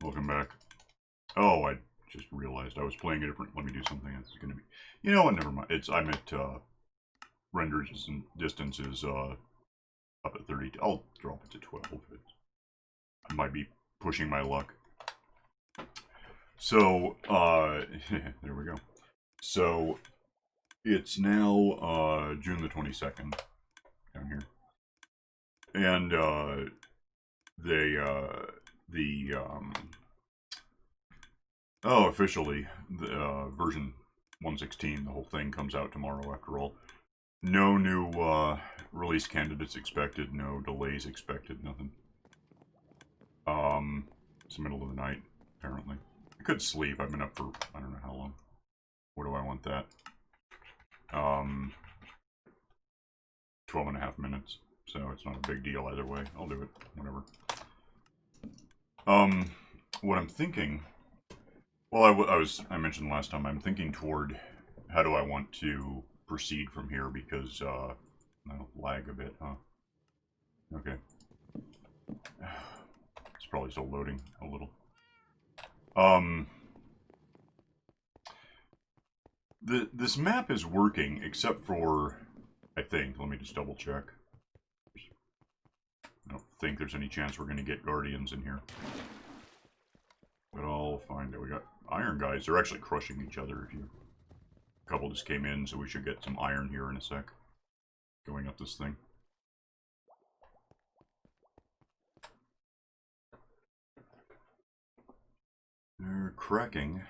Welcome back. Oh, I just realized I was playing a different. Let me do something that's going to be. You know what? Never mind. I'm at render distance is up at 30. I'll drop it to 12. I might be pushing my luck. So there we go. So it's now June the 22nd down here, and officially the version 116, the whole thing comes out tomorrow. After all, no new release candidates expected, no delays expected, nothing. It's the middle of the night, apparently. I could sleep. I've been up for I don't know how long. What do I want that? 12.5 minutes. So it's not a big deal either way. I'll do it. Whatever. What I'm thinking. Well, I mentioned last time. I'm thinking toward how do I want to proceed from here because I'll lag a bit, huh? Okay. It's probably still loading a little. This map is working except for, I think. Let me just double check. I don't think there's any chance we're going to get Guardians in here. But I'll find it. We got iron guys. They're actually crushing each other. A couple just came in, so we should get some iron here in a sec. Going up this thing. They're cracking.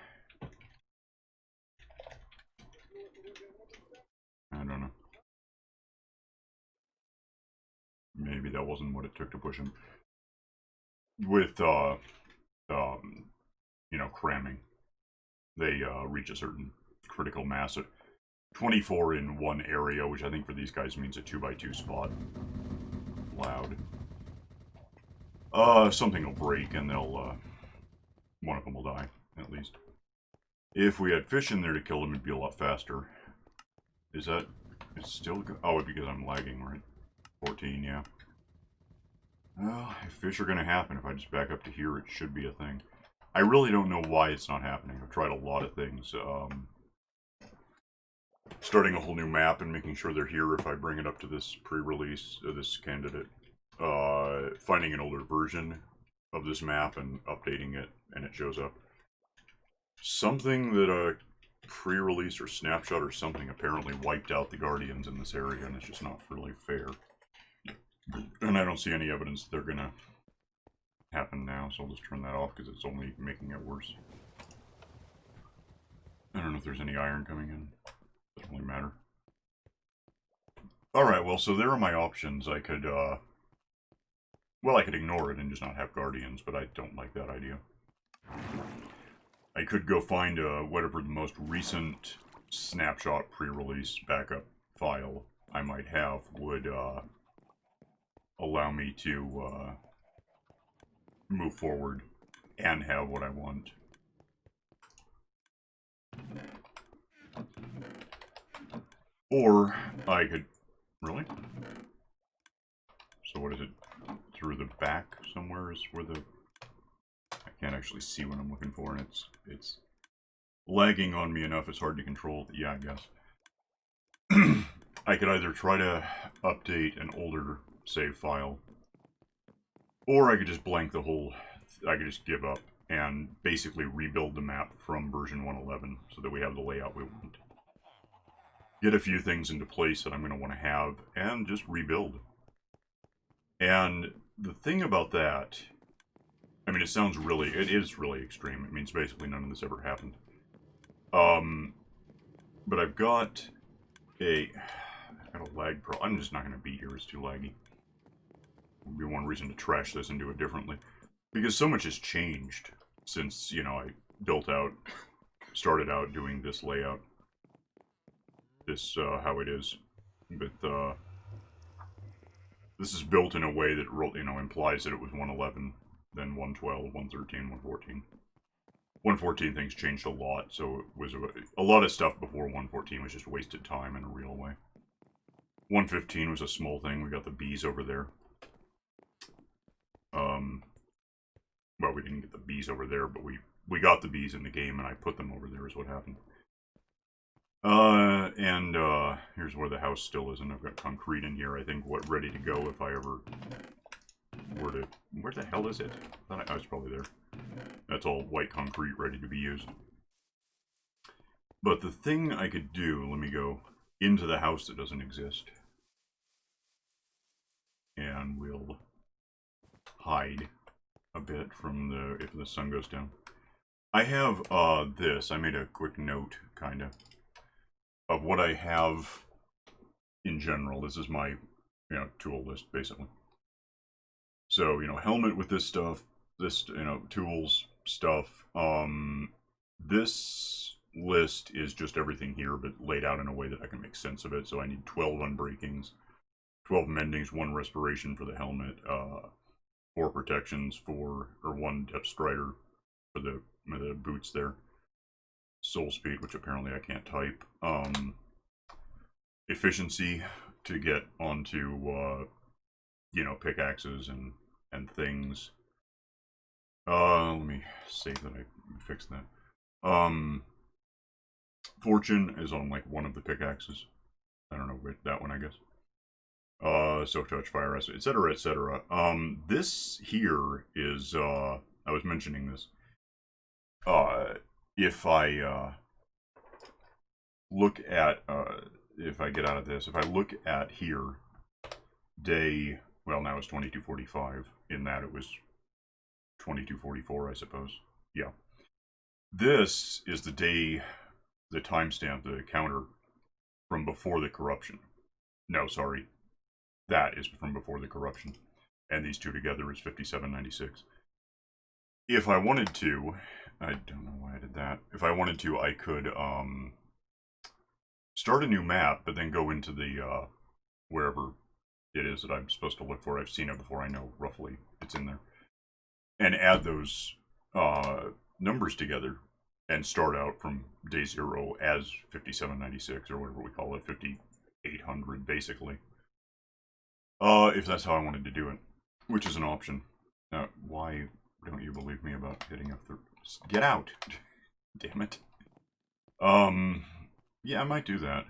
I don't know. Maybe that wasn't what it took to push him. With, you know, cramming. They, reach a certain critical mass. 24 in one area, which I think for these guys means a 2x2 spot. Loud. Something will break and they'll, one of them will die, at least. If we had fish in there to kill them, it'd be a lot faster. Is that... It's still... Oh, because I'm lagging, right? 14, yeah. Well, if fish are going to happen, if I just back up to here, it should be a thing. I really don't know why it's not happening. I've tried a lot of things. Starting a whole new map and making sure they're here if I bring it up to this pre-release, this candidate. Finding an older version of this map and updating it, and it shows up. Something that a pre-release or snapshot or something apparently wiped out the Guardians in this area, and it's just not really fair. And I don't see any evidence that they're gonna happen now, so I'll just turn that off because it's only making it worse. I don't know if there's any iron coming in. Doesn't really matter. Alright, well, so there are my options. I could, well, I could ignore it and just not have Guardians, but I don't like that idea. I could go find whatever the most recent snapshot pre-release backup file I might have would allow me to move forward and have what I want. Or I could... Really? So what is it? Through the back somewhere is where the... I can't actually see what I'm looking for, and it's lagging on me enough it's hard to control. Yeah, I guess. I could either try to update an older save file, or I could just blank the whole... I could just give up and basically rebuild the map from version 111 so that we have the layout we want. Get a few things into place that I'm going to want to have, and just rebuild. And the thing about that... I mean, it sounds really... It is really extreme. It means basically none of this ever happened. But I've got a lag pro... I'm just not going to be here. It's too laggy. Would be one reason to trash this and do it differently. Because so much has changed since, you know, I started out doing this layout. This, how it is. But, this is built in a way that, you know, implies that it was 111, then 112, 113, 114. 114 things changed a lot, so it was a lot of stuff before 114 was just wasted time in a real way. 115 was a small thing. We got the bees over there. Well, we didn't get the bees over there, but we got the bees in the game, and I put them over there is what happened. Here's where the house still is, and I've got concrete in here, I think, ready to go if I ever were to... Where the hell is it? I was probably there. That's all white concrete ready to be used. But the thing I could do, let me go into the house that doesn't exist. And we'll hide a bit from if the sun goes down. I have this. I made a quick note, kind of what I have in general. This is my, tool list, basically. So, helmet with this stuff, this, tools, stuff. This list is just everything here, but laid out in a way that I can make sense of it. So I need 12 unbreakings, 12 mendings, 1 respiration for the helmet, 4 protections or 1 depth strider for the boots there. Soul speed, which apparently I can't type. Efficiency to get onto, pickaxes and things. Let me save that I fixed that. Fortune is on like 1 of the pickaxes. I don't know, that one, I guess. Soak touch, fire acid, etc., etc. This here is, I was mentioning this. If I, look at, if I get out of this, if I look at here, day, well, now it's 22:45. In that it was 22:44, I suppose. Yeah. This is the day, the timestamp, the counter from before the corruption. No, sorry. That is from before the corruption. And these two together is 5796. If I wanted to, I don't know why I did that. If I wanted to, I could start a new map, but then go into the wherever it is that I'm supposed to look for. I've seen it before. I know roughly it's in there. And add those numbers together and start out from day 0 as 5796 or whatever we call it, 5800 basically. If that's how I wanted to do it, which is an option. Why don't you believe me about hitting F3? Get out! Damn it. Yeah, I might do that.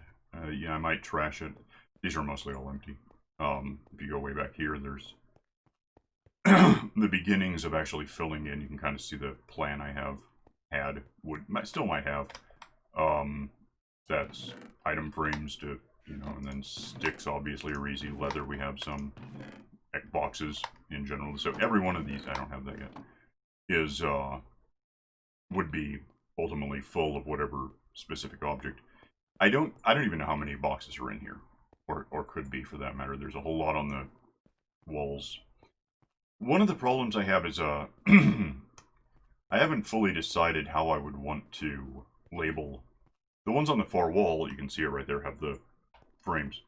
Yeah, I might trash it. These are mostly all empty. If you go way back here, there's the beginnings of actually filling in. You can kind of see the plan I have had. Still might have. That's item frames to, and then sticks obviously are easy. Leather, we have some. Boxes in general. So every one of these, I don't have that yet, is, would be ultimately full of whatever specific object. I don't even know how many boxes are in here. Or could be, for that matter. There's a whole lot on the walls. One of the problems I have is, I haven't fully decided how I would want to label. The ones on the far wall, you can see it right there, have the frames.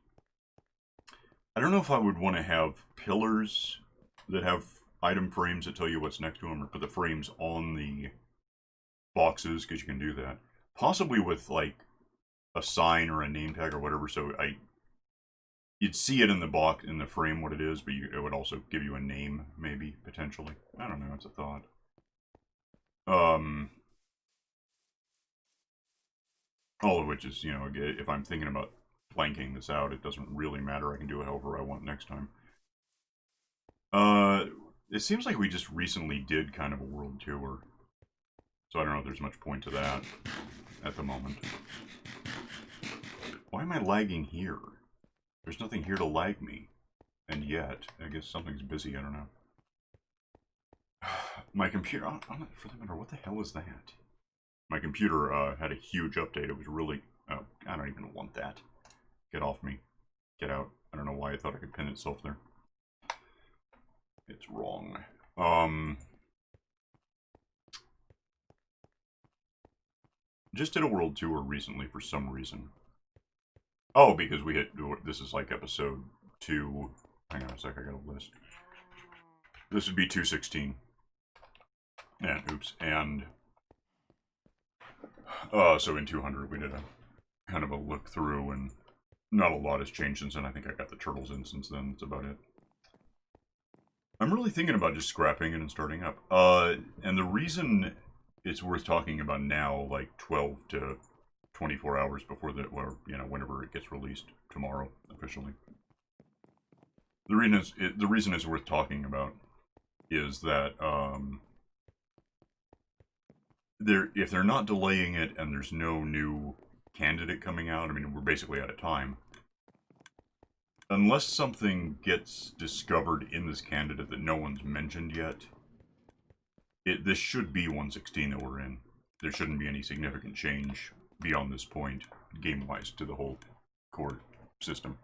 I don't know if I would want to have pillars that have item frames that tell you what's next to them, or put the frames on the boxes, because you can do that. Possibly with, like, a sign or a name tag or whatever, so you'd see it in the box, in the frame, what it is, but it would also give you a name, maybe, potentially. I don't know, it's a thought. All of which is, if I'm thinking about blanking this out, it doesn't really matter. I can do it however I want next time. It seems like we just recently did kind of a world tour, so I don't know if there's much point to that at the moment. Why am I lagging here? There's nothing here to lag me. And yet, I guess something's busy, I don't know. My computer, for that matter, what the hell is that? My computer had a huge update. It was really, I don't even want that. Get off me. Get out. I don't know why I thought I could pin itself there. It's wrong. Just did a world tour recently for some reason. Oh, because we hit, this is like episode 2. Hang on a sec, I got a list. This would be 216. Yeah, oops. And, so in 200 we did a kind of a look through, and not a lot has changed since then. I think I got the turtles in since then. That's about it. I'm really thinking about just scrapping it and starting up. And the reason it's worth talking about now, like 12 to 24 hours before the, or, you know, whenever it gets released tomorrow officially. The reason it's worth talking about is that if they're not delaying it and there's no new candidate coming out, I mean, we're basically out of time. Unless something gets discovered in this candidate that no one's mentioned yet, this should be 116 that we're in. There shouldn't be any significant change beyond this point, game-wise, to the whole core system.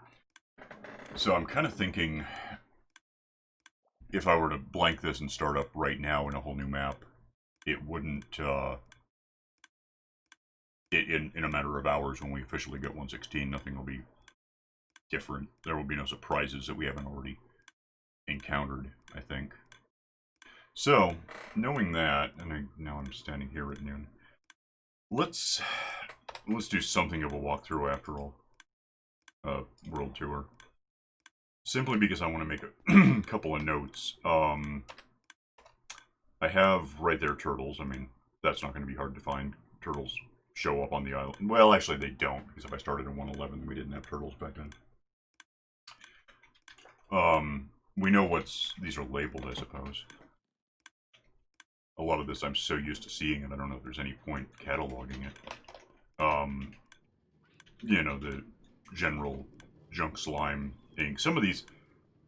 So I'm kind of thinking, if I were to blank this and start up right now in a whole new map, it wouldn't, in a matter of hours when we officially get 116, nothing will be different. There will be no surprises that we haven't already encountered, I think. So, knowing that, and now I'm standing here at noon, let's do something of a walkthrough after all. World tour. Simply because I want to make a couple of notes. I have right there turtles. I mean, that's not going to be hard to find. Turtles show up on the island. Well, actually they don't, because if I started in 111, we didn't have turtles back then. We know these are labeled, I suppose. A lot of this I'm so used to seeing it, I don't know if there's any point cataloging it. You know, the general junk slime thing. Some of these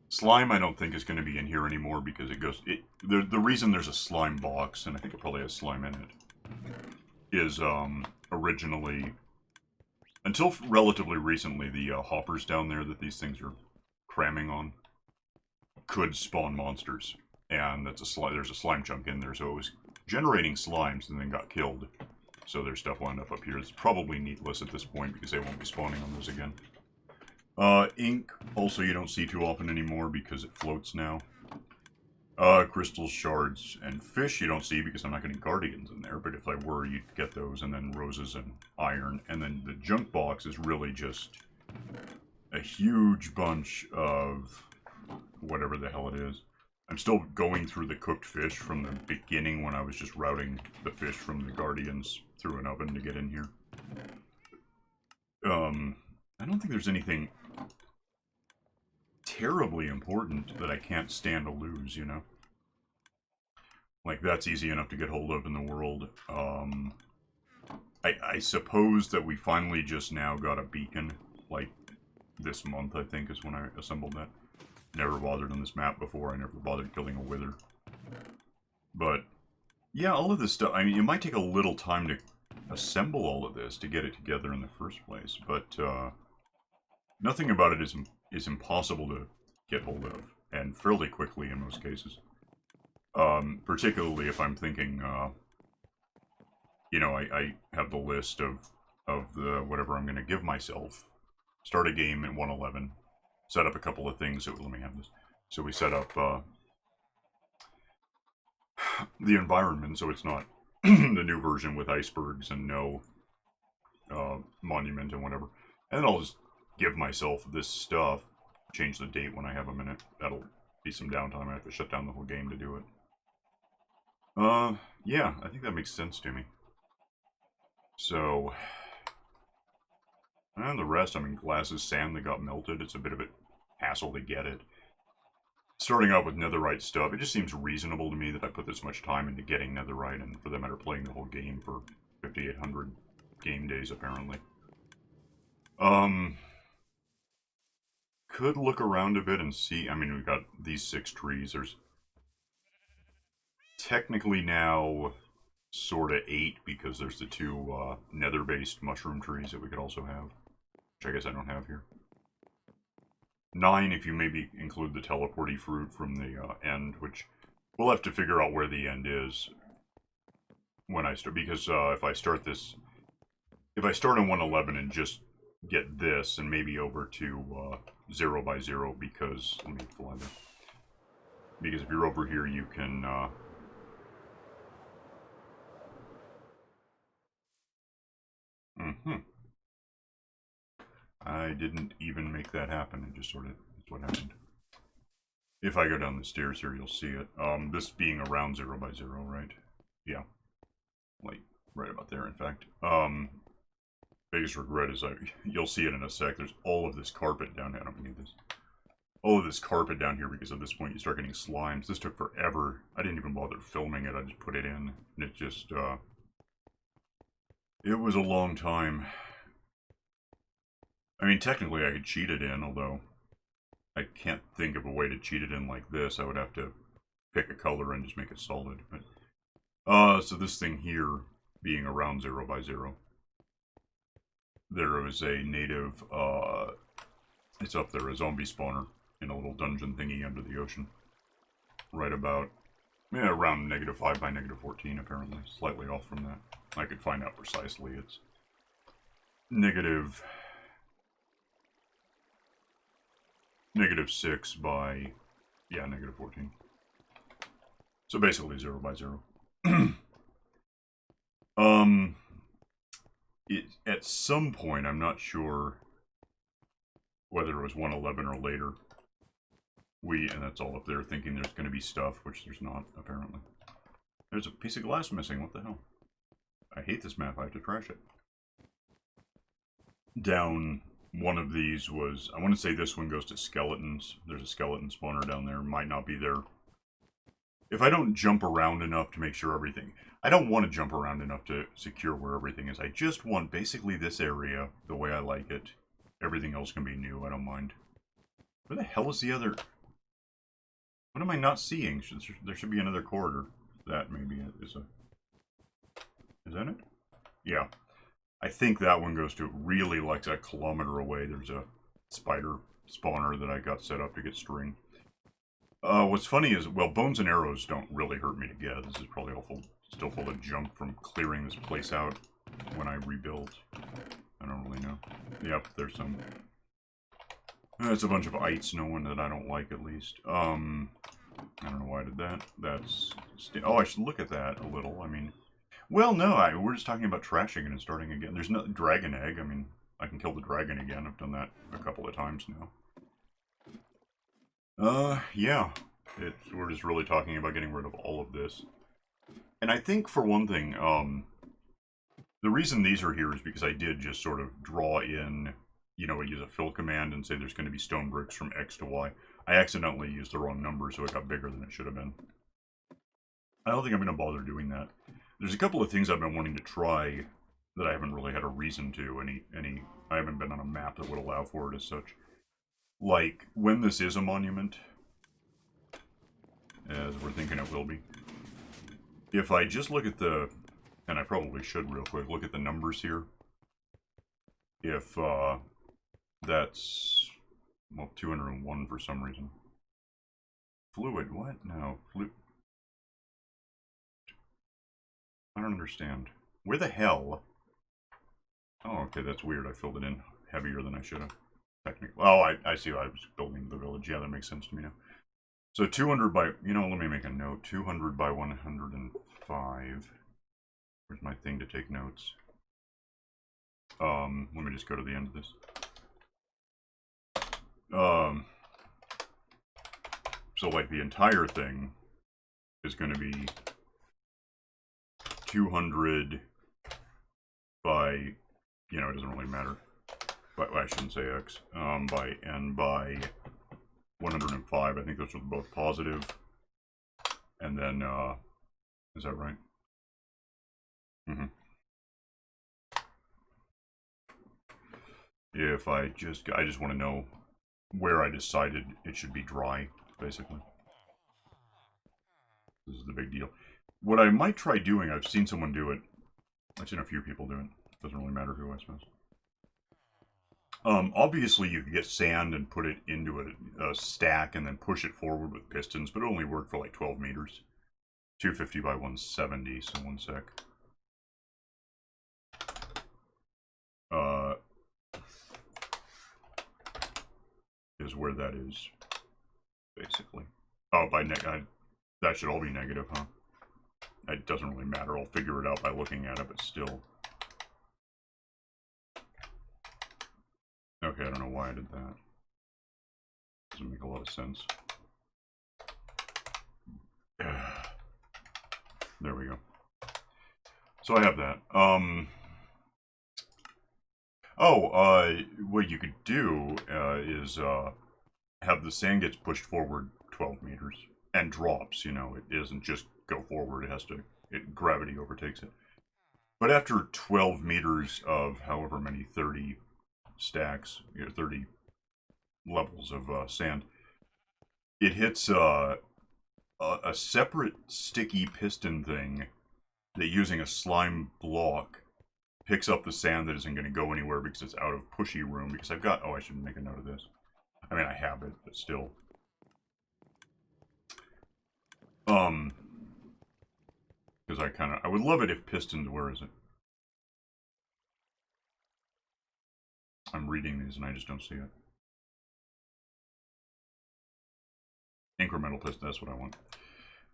slime I don't think is going to be in here anymore because it goes... The reason there's a slime box, and I think it probably has slime in it, is originally... Until relatively recently, the hoppers down there that these things are cramming on could spawn monsters. And there's a slime chunk in there, so it was generating slimes and then got killed. So their stuff wound up here. It's probably needless at this point because they won't be spawning on those again. Ink, also you don't see too often anymore because it floats now. Crystals, shards, and fish you don't see because I'm not getting guardians in there, but if I were, you'd get those, and then roses and iron. And then the junk box is really just a huge bunch of whatever the hell it is. I'm still going through the cooked fish from the beginning when I was just routing the fish from the guardians through an oven to get in here. I don't think there's anything terribly important that I can't stand to lose, you know? Like, that's easy enough to get hold of in the world. I suppose that we finally just now got a beacon, like, this month, I think, is when I assembled that. Never bothered on this map before, I never bothered killing a wither. But, yeah, all of this stuff, I mean, it might take a little time to assemble all of this to get it together in the first place, but, nothing about it is impossible to get hold of, and fairly quickly in most cases. Particularly if I'm thinking, you know, I have the list of the whatever I'm going to give myself. Start a game at 111, set up a couple of things. Let me have this. So we set up the environment, so it's not the new version with icebergs and no monument and whatever. And then I'll just give myself this stuff, change the date when I have a minute. That'll be some downtime. I have to shut down the whole game to do it. Yeah, I think that makes sense to me. So, and the rest, I mean, glass is sand that got melted. It's a bit of a hassle to get it. Starting out with netherite stuff, it just seems reasonable to me that I put this much time into getting netherite, and for that matter, playing the whole game for 5,800 game days, apparently. Could look around a bit and see, I mean, we've got these 6 trees. There's technically now sort of 8 because there's the 2 nether-based mushroom trees that we could also have, which I guess I don't have here. 9 if you maybe include the teleporty fruit from the end, which we'll have to figure out where the end is when I start, because if I start on 111 and just get this and maybe over to 0 by 0, because, let me fly there, because if you're over here you can I didn't even make that happen. It just sort of, that's what happened. If I go down the stairs here, you'll see it. This being around 0 by 0, right? Yeah. Like, right about there, in fact. Biggest regret is you'll see it in a sec. There's all of this carpet down here. I don't need this. All of this carpet down here because at this point you start getting slimes. This took forever. I didn't even bother filming it. I just put it in. And it just, it was a long time. I mean, technically I could cheat it in, although I can't think of a way to cheat it in like this. I would have to pick a color and just make it solid. But so this thing here being around 0 by 0. There was a native, it's up there, a zombie spawner in a little dungeon thingy under the ocean. Right about, yeah, around -5 by -14 apparently. Slightly off from that. I could find out precisely. It's -6 by, yeah, -14. So basically 0 by 0. At some point, I'm not sure whether it was 111 or later, and that's all up there, thinking there's going to be stuff, which there's not, apparently. There's a piece of glass missing, what the hell? I hate this map, I have to trash it. Down one of these was, I want to say this one goes to skeletons. There's a skeleton spawner down there, might not be there. If I don't jump around enough to make sure everything... I don't want to jump around enough to secure where everything is. I just want basically this area the way I like it. Everything else can be new, I don't mind. Where the hell is the other... What am I not seeing? There should be another corridor. That maybe is a... Is that it? Yeah. I think that one goes to really like a kilometer away. There's a spider spawner that I got set up to get string. What's funny is, well, bones and arrows don't really hurt me to get. This is probably still full of junk from clearing this place out when I rebuilt. I don't really know. Yep, there's some. It's a bunch of ites, no one that I don't like, at least. I don't know why I did that. That's... Oh, I should look at that a little. I mean... Well, no, we're just talking about trashing it and starting again. There's no dragon egg. I mean, I can kill the dragon again. I've done that a couple of times now. Yeah. We're just really talking about getting rid of all of this. And I think, for one thing, the reason these are here is because I did just sort of draw in, you know, I use a fill command and say there's going to be stone bricks from X to Y. I accidentally used the wrong number, so it got bigger than it should have been. I don't think I'm going to bother doing that. There's a couple of things I've been wanting to try that I haven't really had a reason to. I haven't been on a map that would allow for it as such. Like, when this is a monument, as we're thinking it will be, if I just look at the, and I probably should real quick, look at the numbers here. If, that's, well, 201 for some reason. Fluid, what? No, I don't understand. Where the hell? Oh, okay, that's weird. I filled it in heavier than I should have. Technically. Oh, I see why I was building the village. Yeah, that makes sense to me now. So 200 by, you know, let me make a note. 200 by 105. Where's my thing to take notes? Let me just go to the end of this. So like the entire thing is going to be 200 by, you know, it doesn't really matter. But I shouldn't say X. By N by 105. I think those are both positive. And then, is that right? Mm-hmm. If I just want to know where I decided it should be dry, basically. This is the big deal. What I might try doing, I've seen someone do it. I've seen a few people do it. Doesn't really matter who, I suppose. Obviously you could get sand and put it into a stack and then push it forward with pistons, but it only worked for like 12 meters. 250 by 170, so one sec. Is where that is, basically. Oh, by that should all be negative, huh? It doesn't really matter. I'll figure it out by looking at it, but still. Okay, I don't know why I did that. Doesn't make a lot of sense. There we go. So I have that. What you could do is have the sand gets pushed forward 12 meters and drops. You know, it doesn't just go forward. It has to. Gravity overtakes it. But after 12 meters of however many 30 stacks, 30 levels of sand, it hits a separate sticky piston thing that, using a slime block, picks up the sand that isn't going to go anywhere because it's out of pushy room. Because I've got, I should make a note of this. I mean, I have it, but still. Because I would love it if pistons, where is it? I'm reading these and I just don't see it. Incremental piston, that's what I want.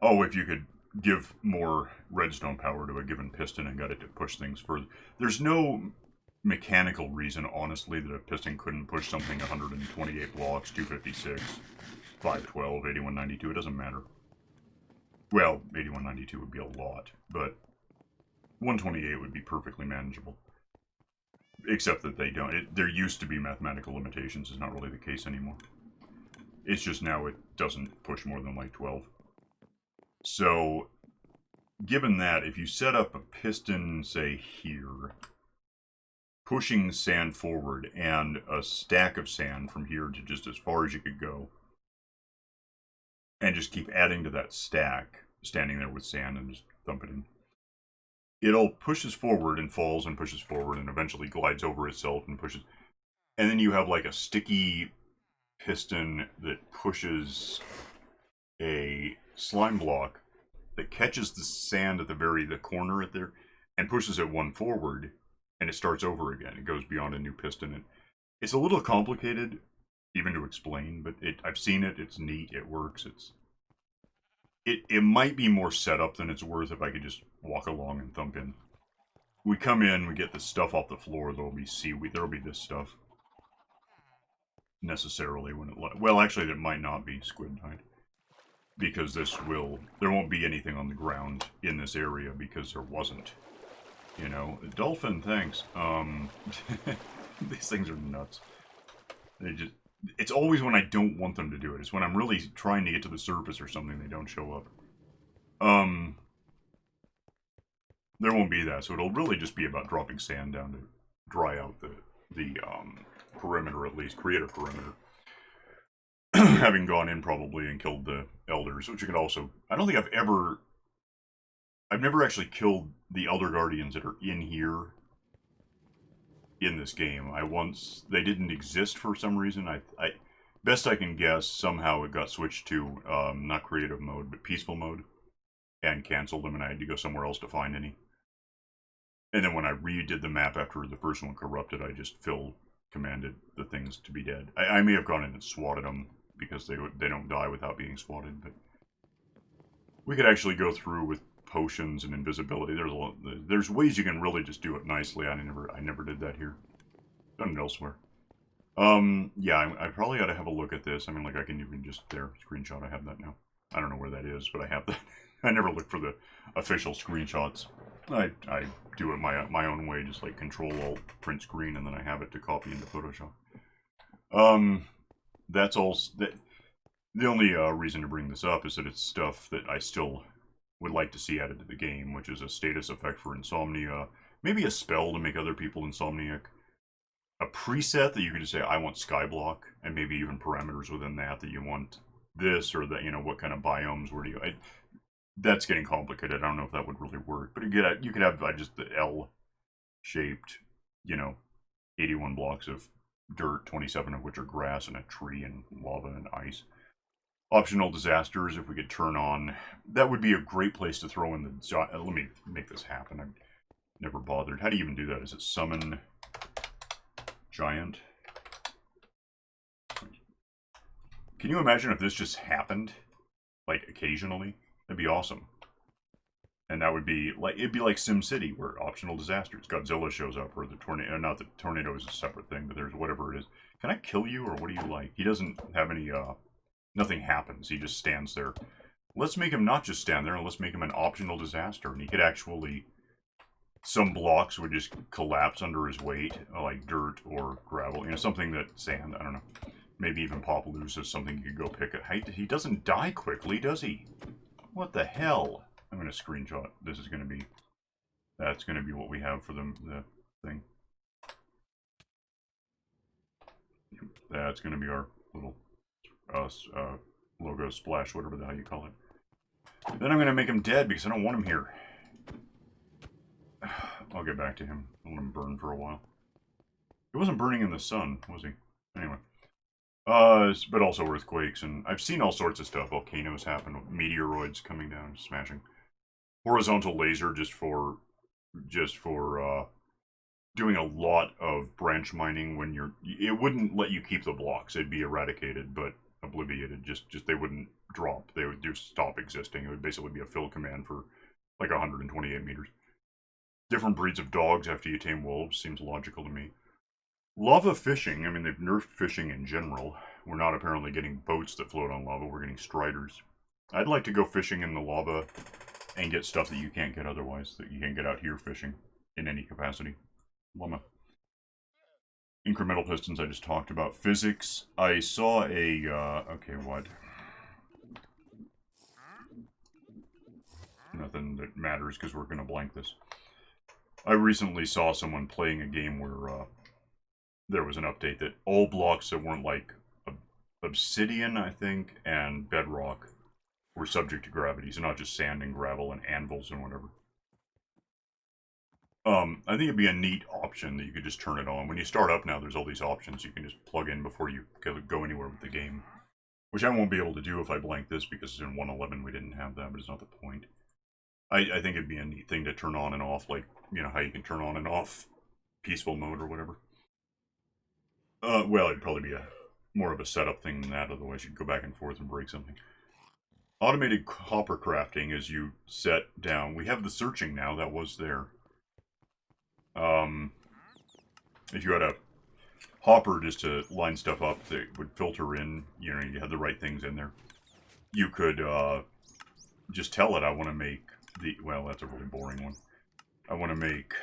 Oh, if you could give more redstone power to a given piston and got it to push things further. There's no mechanical reason, honestly, that a piston couldn't push something 128 blocks, 256, 512, 8192. It doesn't matter. Well, 8192 would be a lot, but 128 would be perfectly manageable. Except that they don't. There used to be mathematical limitations. It's not really the case anymore. It's just now it doesn't push more than like 12. So, given that, if you set up a piston, say, here, pushing sand forward, and a stack of sand from here to just as far as you could go, and just keep adding to that stack, standing there with sand and just dump it in, it all pushes forward and falls and pushes forward and eventually glides over itself and pushes. And then you have like a sticky piston that pushes a slime block that catches the sand at the corner at there and pushes it one forward, and it starts over again. It goes beyond a new piston. And it's a little complicated even to explain, but I've seen it. It's neat. It works. It might be more setup than it's worth if I could just walk along and thump in. We come in, we get the stuff off the floor. There'll be seaweed. There'll be this stuff. Necessarily when it... Well, actually, there might not be squid tide. Because there won't be anything on the ground in this area because there wasn't. You know, dolphin, thanks. These things are nuts. It's always when I don't want them to do it. It's when I'm really trying to get to the surface or something, they don't show up. There won't be that, so it'll really just be about dropping sand down to dry out the perimeter, at least. Create a perimeter. Having gone in probably and killed the elders, which you could also... I don't think I've never actually killed the Elder Guardians that are in here in this game. They didn't exist for some reason. Best I can guess, somehow it got switched to, not creative mode, but peaceful mode, and canceled them, and I had to go somewhere else to find any. And then when I redid the map after the first one corrupted, I just commanded the things to be dead. I may have gone in and swatted them, because they don't die without being swatted, but we could actually go through with potions and invisibility. There's ways you can really just do it nicely. I never did that here. Done it elsewhere. Yeah, I probably ought to have a look at this. I mean, like, I can even just, screenshot, I have that now. I don't know where that is, but I have that. I never look for the official screenshots. I do it my own way, just like Control-Alt, print screen, and then I have it to copy into Photoshop. That's all. The only reason to bring this up is that it's stuff that I still would like to see added to the game, which is a status effect for insomnia, maybe a spell to make other people insomniac, a preset that you could just say, I want skyblock, and maybe even parameters within that you want this or that, you know, what kind of biomes, where do you... that's getting complicated. I don't know if that would really work, but you could have just the L-shaped, you know, 81 blocks of dirt, 27 of which are grass, and a tree, and lava, and ice. Optional disasters, if we could turn on... That would be a great place to throw in the... Let me make this happen. I've never bothered. How do you even do that? Is it summon giant? Can you imagine if this just happened? Like, occasionally? That'd be awesome. And that would be like... It'd be like SimCity, where optional disasters. Godzilla shows up, or the tornado... Not the tornado is a separate thing, but there's whatever it is. Can I kill you, or what do you like? He doesn't have any... Nothing happens. He just stands there. Let's make him not just stand there, and let's make him an optional disaster. And he could actually... Some blocks would just collapse under his weight, like dirt or gravel. You know, something that... Sand, I don't know. Maybe even pop loose as something you could go pick at. He doesn't die quickly, does he? What the hell? I'm going to screenshot. This is going to be... That's going to be what we have for the thing. That's going to be our little logo splash, whatever the hell you call it. Then I'm going to make him dead because I don't want him here. I'll get back to him. I'll let him burn for a while. He wasn't burning in the sun, was he? Anyway. But also earthquakes, and I've seen all sorts of stuff. Volcanoes happen, meteoroids coming down, smashing. Horizontal laser just for doing a lot of branch mining when you're... It wouldn't let you keep the blocks. They'd be eradicated, but obliviated. Just they wouldn't drop. They would just stop existing. It would basically be a fill command for like 128 meters. Different breeds of dogs after you tame wolves seems logical to me. Lava fishing, I mean, they've nerfed fishing in general. We're not apparently getting boats that float on lava, we're getting striders. I'd like to go fishing in the lava and get stuff that you can't get otherwise, that you can't get out here fishing in any capacity. Llama. Incremental pistons I just talked about. Physics, I saw a, okay, what? Nothing that matters because we're going to blank this. I recently saw someone playing a game where, there was an update that all blocks that weren't like obsidian, I think, and bedrock were subject to gravity, so not just sand and gravel and anvils and whatever. I think it'd be a neat option that you could just turn it on. When you start up now, there's all these options you can just plug in before you go anywhere with the game. Which I won't be able to do if I blank this, because in 1.11 we didn't have that, but it's not the point. I think it'd be a neat thing to turn on and off, like, you know, how you can turn on and off peaceful mode or whatever. Well, it'd probably be more of a setup thing than that, otherwise you'd go back and forth and break something. Automated copper crafting as you set down. We have the searching now, that was there. If you had a hopper just to line stuff up that would filter in, you know, you had the right things in there. You could, just tell it, I want to make the, well, that's a really boring one. I want to make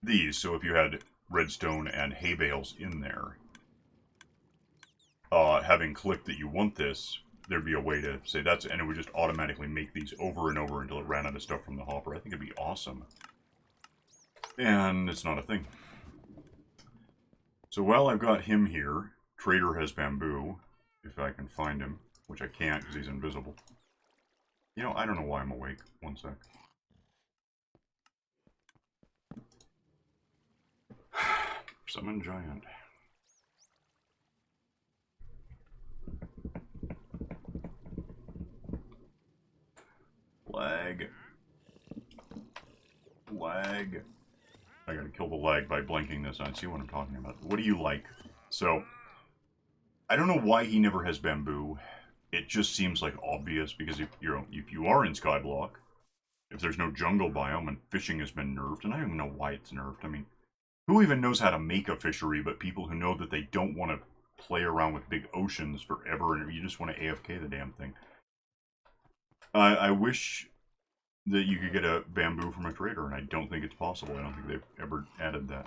these, so if you had redstone and hay bales in there, having clicked that you want this, there'd be a way to say that's, and it would just automatically make these over and over until it ran out of stuff from the hopper. I think it'd be awesome. And it's not a thing. So while I've got him here, Trader has bamboo, if I can find him, which I can't because he's invisible. You know, I don't know why I'm awake. One sec. Summon giant. Lag. Lag. I gotta kill the lag by blanking this. I see what I'm talking about. What do you like? So, I don't know why he never has bamboo. It just seems like obvious because if you are in Skyblock, if there's no jungle biome and fishing has been nerfed, and I don't even know why it's nerfed. I mean, who even knows how to make a fishery but people who know that they don't want to play around with big oceans forever and you just want to AFK the damn thing. I wish that you could get a bamboo from a trader, and I don't think it's possible. I don't think they've ever added that.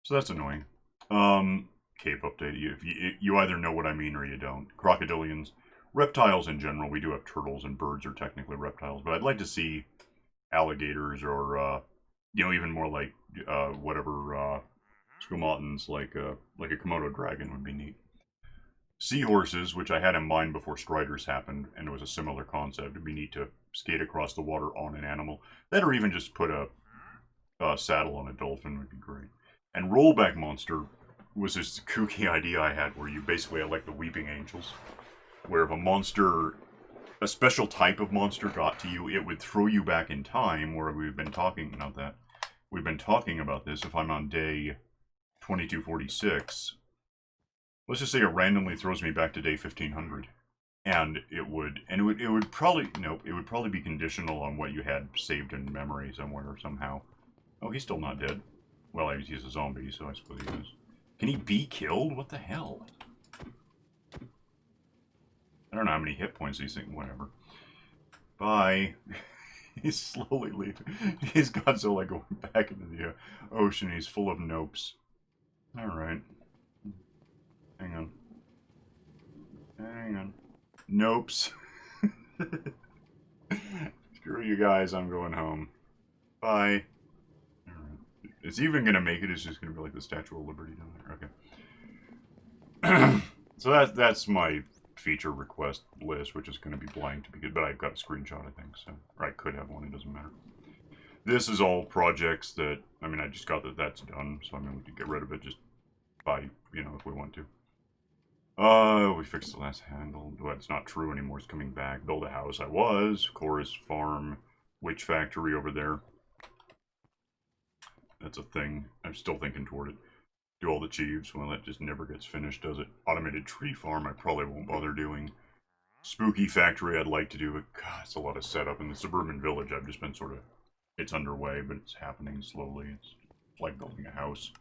So that's annoying. Cave update. You either know what I mean or you don't. Crocodilians. Reptiles in general. We do have turtles, and birds are technically reptiles. But I'd like to see alligators or, you know, even more like, whatever, squamatins, like a Komodo dragon would be neat. Seahorses, which I had in mind before Striders happened, and it was a similar concept. It'd be neat to skate across the water on an animal. That or even just put a saddle on a dolphin would be great. And Rollback Monster was this kooky idea I had where you basically had like the Weeping Angels, where if a monster, a special type of monster got to you, it would throw you back in time, where we've been talking, not that, we've been talking about this. If I'm on day 2246, let's just say it randomly throws me back to day 1500. And it would probably, nope, it would probably be conditional on what you had saved in memory somewhere or somehow. Oh, he's still not dead. Well, he's a zombie, so I suppose he is. Can he be killed? What the hell? I don't know how many hit points these things, whatever. Bye. He's slowly leaving. He's Godzilla going back into the ocean. He's full of nopes. Alright. Hang on. Hang on. Nopes. Screw you guys, I'm going home. Bye. Alright. It's even gonna make it, it's just gonna be like the Statue of Liberty down there. Okay. So that's my feature request list, which is gonna be blank to be good, but I've got a screenshot, I think, so. Or I could have one, it doesn't matter. This is all projects that, I mean, I just got that's done, so I mean, we could get rid of it just by, you know, if we want to. We fixed the last handle. Well, it's not true anymore. It's coming back. Build a house. I was. Chorus Farm. Witch Factory over there. That's a thing. I'm still thinking toward it. Do all the chiefs. Well, that just never gets finished, does it? Automated Tree Farm. I probably won't bother doing. Spooky Factory. I'd like to do, but God, it's a lot of setup. In the Suburban Village, I've just been sort of... It's underway, but it's happening slowly. It's like building a house.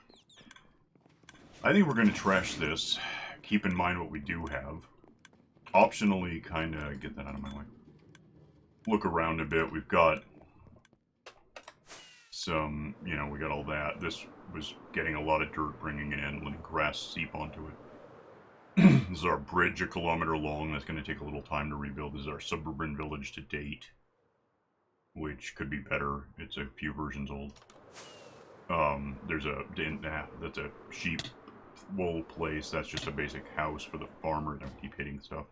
I think we're going to trash this. Keep in mind what we do have. Optionally, kind of get that out of my way. Look around a bit. We've got some, you know, we got all that. This was getting a lot of dirt bringing it in, letting grass seep onto it. This is our bridge, 1 kilometer long. That's going to take a little time to rebuild. This is our suburban village to date, which could be better. It's a few versions old. There's a, that's a sheep wool place. That's just a basic house for the farmer. Don't keep hitting stuff.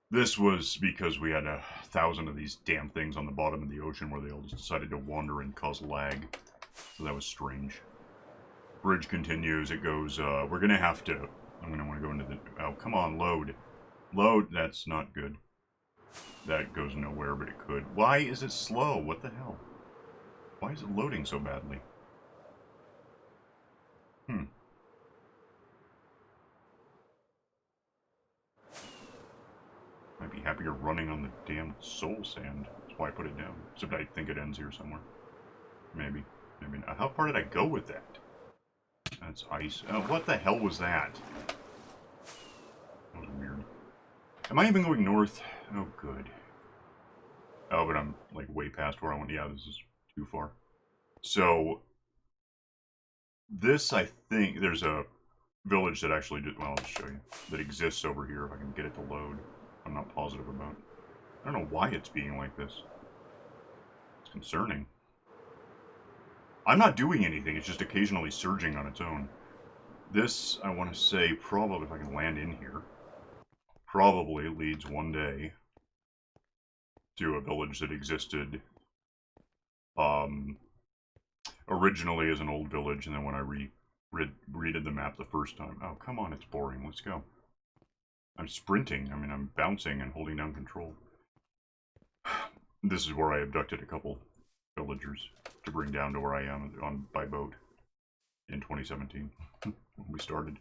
This was because we had 1,000 of these damn things on the bottom of the ocean where they all just decided to wander and cause lag. So that was strange. Bridge continues. It goes, we're gonna have to, I'm gonna want to go into the, oh, come on, load. Load, that's not good. That goes nowhere, but it could. Why is it slow? What the hell? Why is it loading so badly? Might be happier running on the damn soul sand. That's why I put it down. Except I think it ends here somewhere. Maybe. Maybe not. How far did I go with that? That's ice. Oh, what the hell was that? That was weird. Am I even going north? Oh, good. Oh, but I'm, like, way past where I want. Yeah, this is too far. So, this, I think, there's a village that actually did, well, I'll just show you, that exists over here if I can get it to load. I'm not positive about. I don't know why it's being like this. It's concerning. I'm not doing anything, it's just occasionally surging on its own. This, I want to say, probably, if I can land in here, probably leads one day to a village that existed originally as an old village, and then when I redid the map the first time. Oh, come on, it's boring. Let's go. I'm sprinting. I mean, I'm bouncing and holding down control. This is where I abducted a couple villagers to bring down to where I am by boat in 2017 when we started.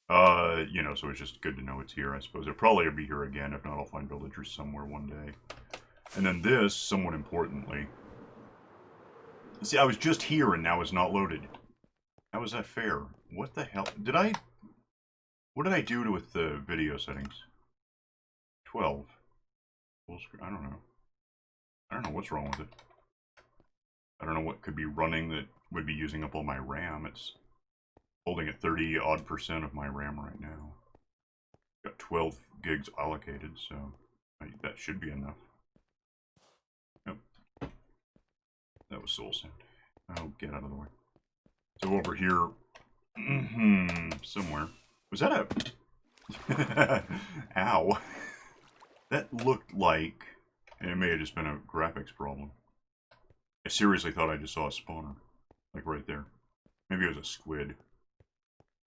You know, so it's just good to know it's here, I suppose. It'll probably be here again. If not, I'll find villagers somewhere one day. And then this, somewhat importantly... See, I was just here and now it's not loaded. How is that fair? What the hell? Did I... What did I do with the video settings? 12. Full screen. I don't know. I don't know what's wrong with it. I don't know what could be running that would be using up all my RAM. It's holding at 30-odd% of my RAM right now. Got 12 gigs allocated, so that should be enough. Nope. That was soul sand. Oh, get out of the way. So over here, somewhere. Was that a... Ow. That looked like... And it may have just been a graphics problem. I seriously thought I just saw a spawner. Like right there. Maybe it was a squid.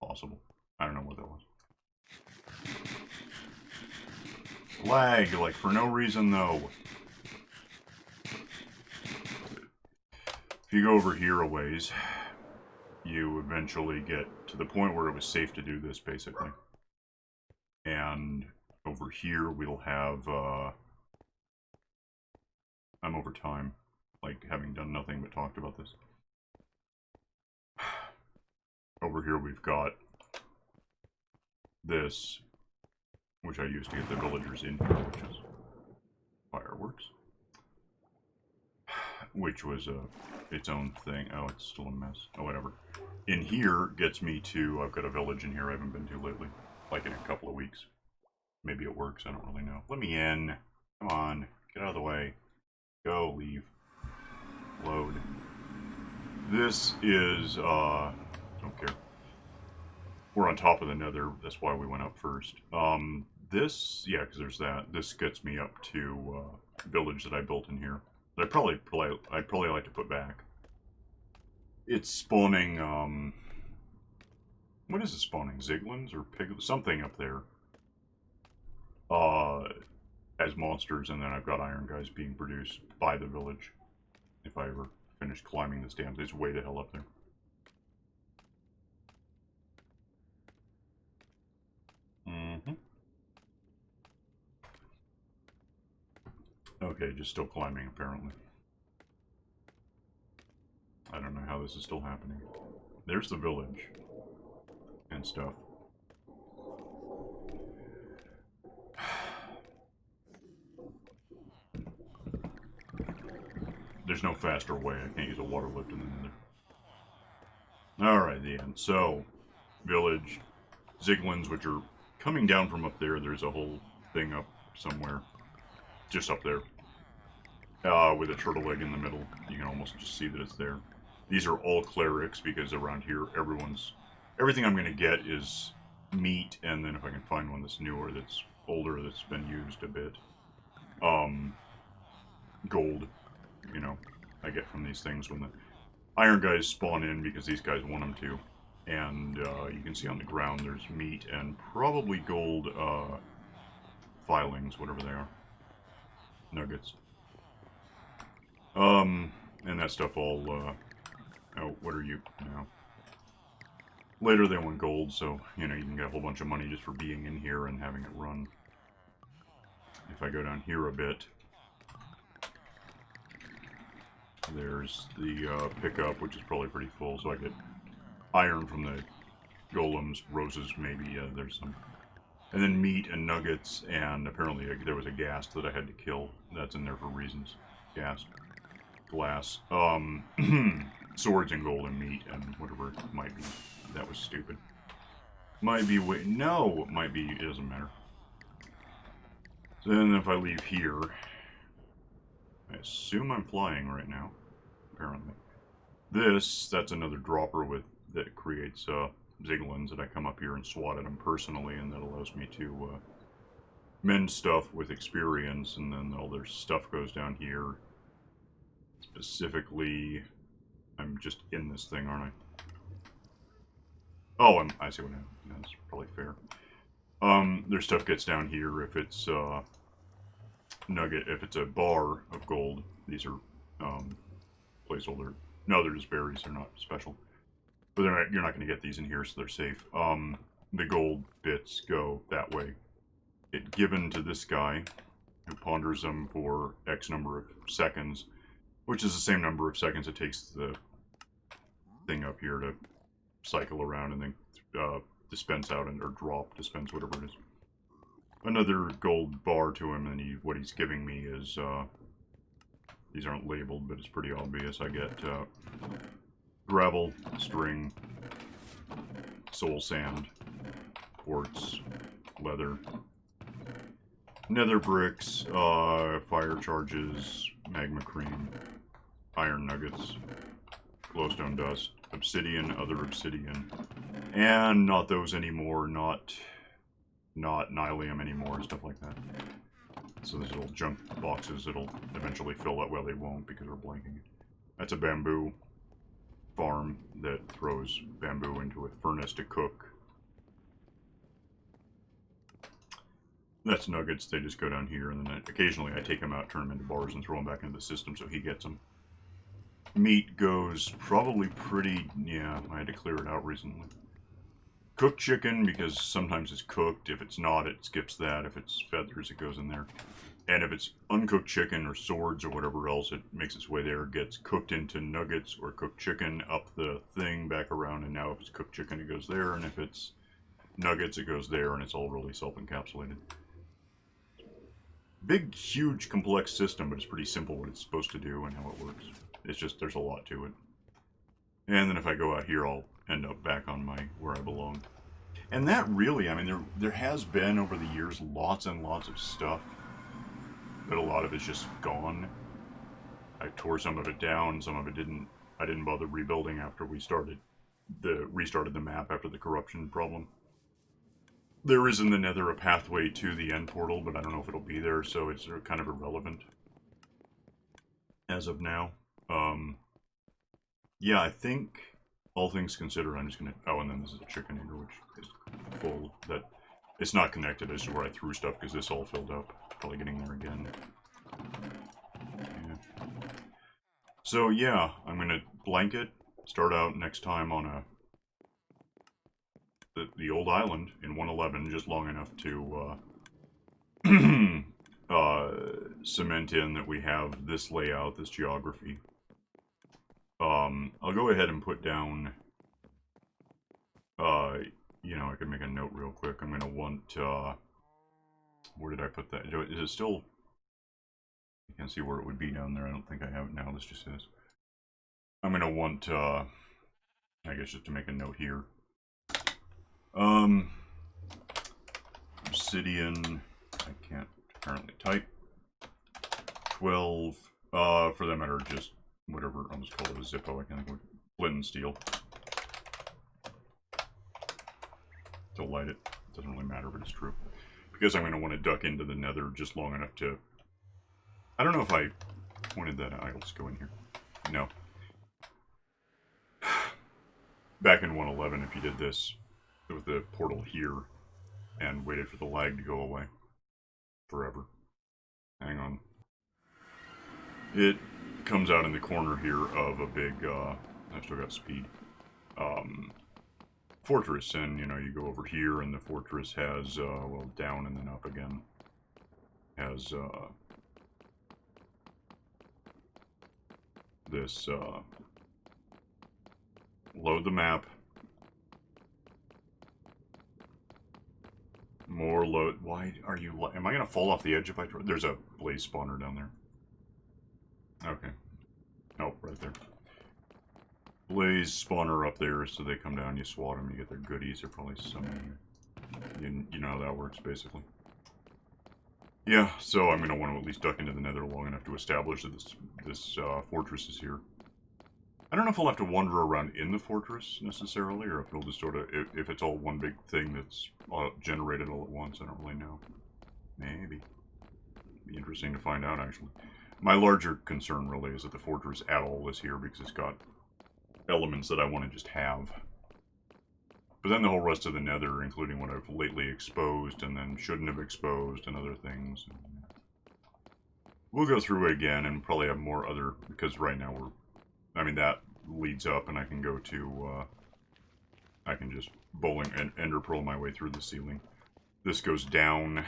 Possible. I don't know what that was. Lag, like for no reason though. If you go over here a ways, you eventually get to the point where it was safe to do this, basically. And over here we'll have, I'm over time, like having done nothing but talked about this. Over here we've got this, which I used to get the villagers in here, which is Fireworks. Which was its own thing. Oh, it's still a mess. Oh, whatever. In here gets me to, I've got a village in here I haven't been to lately. Like in a couple of weeks. Maybe it works, I don't really know. Let me in. Come on. Get out of the way. Go, leave. Load. This is, don't care. We're on top of the nether, that's why we went up first. This, yeah, because there's that. This gets me up to, village that I built in here. That I'd probably like to put back. It's spawning, what is it spawning? Ziglins or piglins? Something up there. As monsters, and then I've got iron guys being produced by the village. If I ever finish climbing this damn, it's way the hell up there. Okay, just still climbing apparently. I don't know how this is still happening. There's the village and stuff. There's no faster way. I can't use a water lift in the nether. Alright, the end. So, village, Ziglins, which are coming down from up there. There's a whole thing up somewhere. Just up there. With a turtle egg in the middle. You can almost just see that it's there. These are all clerics, because around here, everything I'm going to get is meat, and then if I can find one that's newer, that's older, that's been used a bit. Gold, you know, I get from these things when the iron guys spawn in, because these guys want them to. And you can see on the ground there's meat and probably gold filings, whatever they are. Nuggets. And that stuff all, oh, what are you now? Later they want gold, so, you know, you can get a whole bunch of money just for being in here and having it run. If I go down here a bit, there's the pickup, which is probably pretty full, so I get iron from the golems, roses maybe, there's some. And then meat and nuggets, and apparently there was a ghast that I had to kill. That's in there for reasons. Ghast. Glass. Swords and gold and meat and whatever it might be. That was stupid. Might be no, it might be, it doesn't matter. So then if I leave here, I assume I'm flying right now, apparently. That's another dropper that creates Ziglins that I come up here and swat at them personally, and that allows me to mend stuff with experience, and then all their stuff goes down here. Specifically, I'm just in this thing, aren't I? Oh, I see what happened. That's probably fair. Their stuff gets down here if it's nugget. If it's a bar of gold, these are placeholder. No, they're just berries. They're not special. But you're not going to get these in here, so they're safe. The gold bits go that way. It's given to this guy, who ponders them for X number of seconds, which is the same number of seconds it takes the thing up here to cycle around and then dispense out or dispense, whatever it is. Another gold bar to him, and what he's giving me is, these aren't labeled, but it's pretty obvious. I get gravel, string, soul sand, quartz, leather, nether bricks, fire charges, magma cream, iron nuggets, glowstone dust, obsidian, other obsidian, and not those anymore, not nylium anymore, stuff like that. So there's little junk boxes that'll eventually fill out. Well, they won't because we're blanking it. That's a bamboo farm that throws bamboo into a furnace to cook. That's nuggets. They just go down here, and then occasionally I take them out, turn them into bars, and throw them back into the system so he gets them. Meat goes probably pretty... yeah, I had to clear it out recently. Cooked chicken, because sometimes it's cooked. If it's not, it skips that. If it's feathers, it goes in there. And if it's uncooked chicken or swords or whatever else, it makes its way there. It gets cooked into nuggets or cooked chicken, up the thing, back around, and now if it's cooked chicken, it goes there. And if it's nuggets, it goes there, and it's all really self-encapsulated. big, huge, complex system, but it's pretty simple what it's supposed to do and how it works. It's just, there's a lot to it. And then if I go out here, I'll end up back on my, where I belong. And that really, I mean, there has been over the years lots and lots of stuff, but a lot of it's just gone. I tore some of it down, some of it didn't. I didn't bother rebuilding after we restarted the map after the corruption problem. There is in the Nether a pathway to the end portal, but I don't know if it'll be there, so it's kind of irrelevant as of now. Yeah, I think, all things considered, I'm just gonna... Oh, and then this is a chicken eater, which is full. That it's not connected as to where I threw stuff, because this all filled up. Probably getting there again. Yeah. So, yeah, I'm gonna blanket, start out next time on the old island in 111, just long enough to cement in that we have this layout, this geography. I'll go ahead and put down, you know, I could make a note real quick. I'm going to want, where did I put that? Is it still, I can't see where it would be down there. I don't think I have it now. This just says. I'm going to want, I guess just to make a note here. Obsidian, I can't apparently type. 12, for that matter, just whatever, I'll just call it a Zippo, I can't think of flint and steel. To light it, doesn't really matter, but it's true. Because I'm going to want to duck into the Nether just long enough to... I don't know if I pointed that out. Let's go in here. No. Back in 111, if you did this with the portal here and waited for the lag to go away forever. Hang on. It comes out in the corner here of a big, I've still got speed, fortress, and, you know, you go over here, and the fortress has, well, down and then up again, has, this, load the map, more load, why are you, am I gonna fall off the edge if I try? There's a blaze spawner down there. Okay. Oh, right there. Blaze spawner up there, so they come down, you swat them, you get their goodies. They're probably some... You know how that works, basically. Yeah, so I'm going to want to at least duck into the Nether long enough to establish that this fortress is here. I don't know if I'll have to wander around in the fortress, necessarily, or if it'll just sort of... If it's all one big thing that's generated all at once, I don't really know. Maybe. Be interesting to find out, actually. My larger concern, really, is that the fortress at all is here, because it's got elements that I want to just have. But then the whole rest of the Nether, including what I've lately exposed and then shouldn't have exposed and other things. We'll go through it again and probably have more other, because right now we're, I mean, that leads up and I can go to, I can just bowling and ender pearl my way through the ceiling. This goes down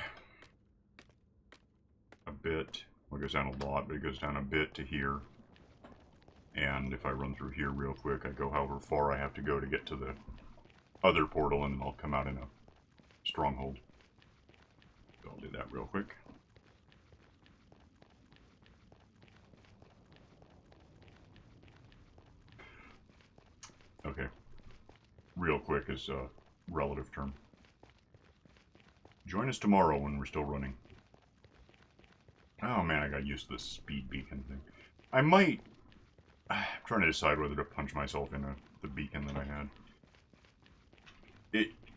a bit. Well, it goes down a lot, but it goes down a bit to here. And if I run through here real quick, I go however far I have to go to get to the other portal, and then I'll come out in a stronghold. So I'll do that real quick. Okay. Real quick is a relative term. Join us tomorrow when we're still running. Oh man, I got used to this speed beacon thing. I might... I'm trying to decide whether to punch myself in the beacon that I had.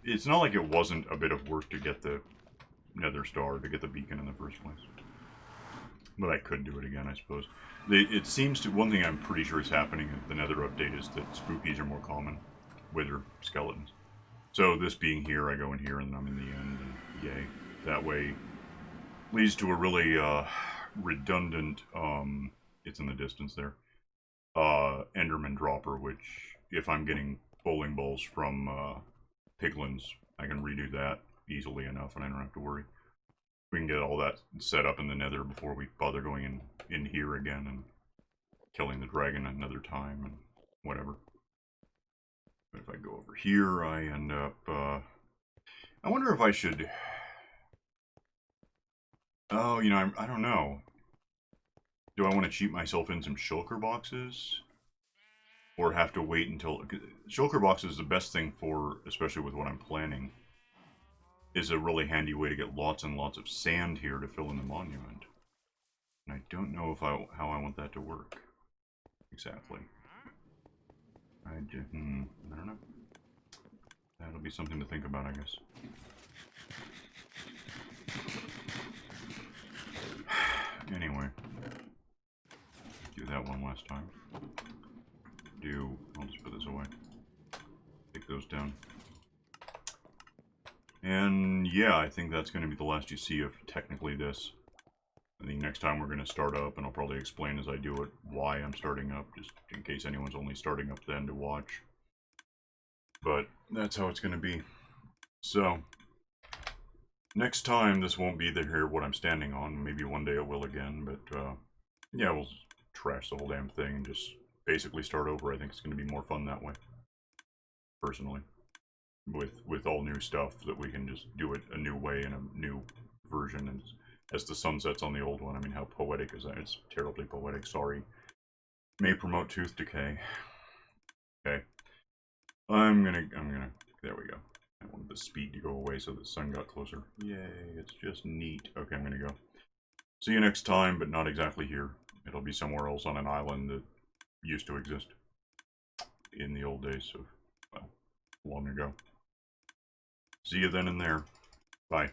It's not like it wasn't a bit of work to get the Nether Star, to get the beacon in the first place. But I could do it again, I suppose. It seems to... One thing I'm pretty sure is happening in the Nether update is that spookies are more common. Wither skeletons. So this being here, I go in here and then I'm in the end, and yay. That way leads to a really redundant, it's in the distance there, Enderman dropper, which if I'm getting bowling balls from piglins, I can redo that easily enough and I don't have to worry. We can get all that set up in the Nether before we bother going in here again and killing the dragon another time and whatever. But if I go over here, I end up, I wonder if I should Oh, you know, I don't know. Do I want to cheat myself in some shulker boxes? Or have to wait until... Shulker boxes is the best thing for, especially with what I'm planning, is a really handy way to get lots and lots of sand here to fill in the monument. And I don't know if how I want that to work. Exactly. I don't know. That'll be something to think about, I guess. Anyway. Do that one last time. I'll just put this away. Take those down. And yeah, I think that's going to be the last you see of technically this. I think next time we're going to start up, and I'll probably explain as I do it why I'm starting up, just in case anyone's only starting up then to watch. But that's how it's going to be. So, next time this won't be here what I'm standing on. Maybe one day it will again, but yeah, we'll trash the whole damn thing and just basically start over. I think it's going to be more fun that way, personally. With all new stuff that we can just do it a new way in a new version, and as the sun sets on the old one. I mean, how poetic is that? It's terribly poetic, sorry. May promote tooth decay. Okay. There we go. I wanted the speed to go away so the sun got closer. Yay, it's just neat. Okay, I'm gonna go. See you next time, but not exactly here. It'll be somewhere else on an island that used to exist in the old days of, well, long ago. See you then and there. Bye.